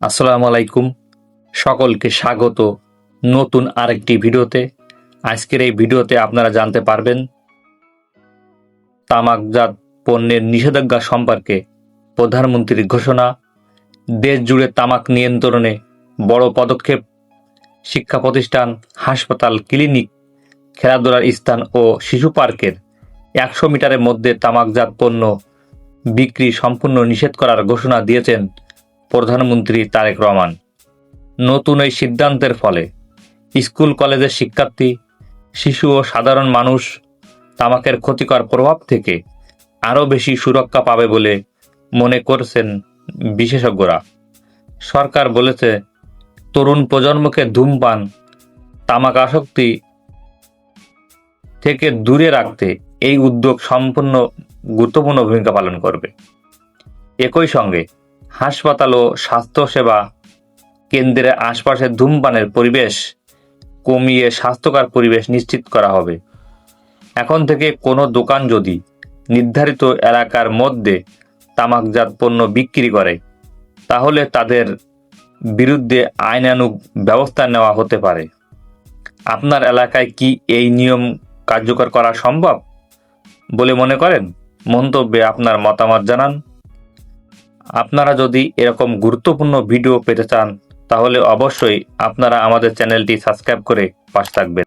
আসসালামু আলাইকুম। সকলকে স্বাগত নতুন আরেকটি ভিডিওতে। আজকের এই ভিডিওতে আপনারা জানতে পারবেন তামাকজাত পণ্যের নিষেধাজ্ঞা সম্পর্কে প্রধানমন্ত্রীর ঘোষণা, দেশ জুড়ে তামাক নিয়ন্ত্রণে বড় পদক্ষেপ, শিক্ষা প্রতিষ্ঠান, হাসপাতাল, ক্লিনিক, খেলাধুলার স্থান ও শিশু পার্কের 100 মিটারের মধ্যে তামাকজাত পণ্য বিক্রি সম্পূর্ণ নিষেধ করার ঘোষণা দিয়েছেন প্রধানমন্ত্রী তারেক রহমান। নতুন এই সিদ্ধান্তের ফলে স্কুল কলেজের শিক্ষার্থী, শিশু ও সাধারণ মানুষ তামাকের ক্ষতিকর প্রভাব থেকে আরও বেশি সুরক্ষা পাবে বলে মনে করছেন বিশেষজ্ঞরা। সরকার বলেছে, তরুণ প্রজন্মকে ধূমপান, তামাক আসক্তি থেকে দূরে রাখতে এই উদ্যোগ সম্পূর্ণ গুরুত্বপূর্ণ ভূমিকা পালন করবে। একই সঙ্গে হাসপাতাল ও স্বাস্থ্যসেবা কেন্দ্রের আশপাশে ধূমপানের পরিবেশ কমিয়ে স্বাস্থ্যকর পরিবেশ নিশ্চিত করা হবে। এখন থেকে কোনো দোকান যদি নির্ধারিত এলাকার মধ্যে তামাকজাত পণ্য বিক্রি করে, তাহলে তাদের বিরুদ্ধে আইনানুগ ব্যবস্থা নেওয়া হতে পারে। আপনার এলাকায় কি এই নিয়ম কার্যকর করা সম্ভব বলে মনে করেন? মন্তব্যে আপনার মতামত জানান। আপনারা যদি এরকম গুরুত্বপূর্ণ ভিডিও পেতে চান, তাহলে অবশ্যই আপনারা আমাদের চ্যানেলটি সাবস্ক্রাইব করে পাশে থাকবেন।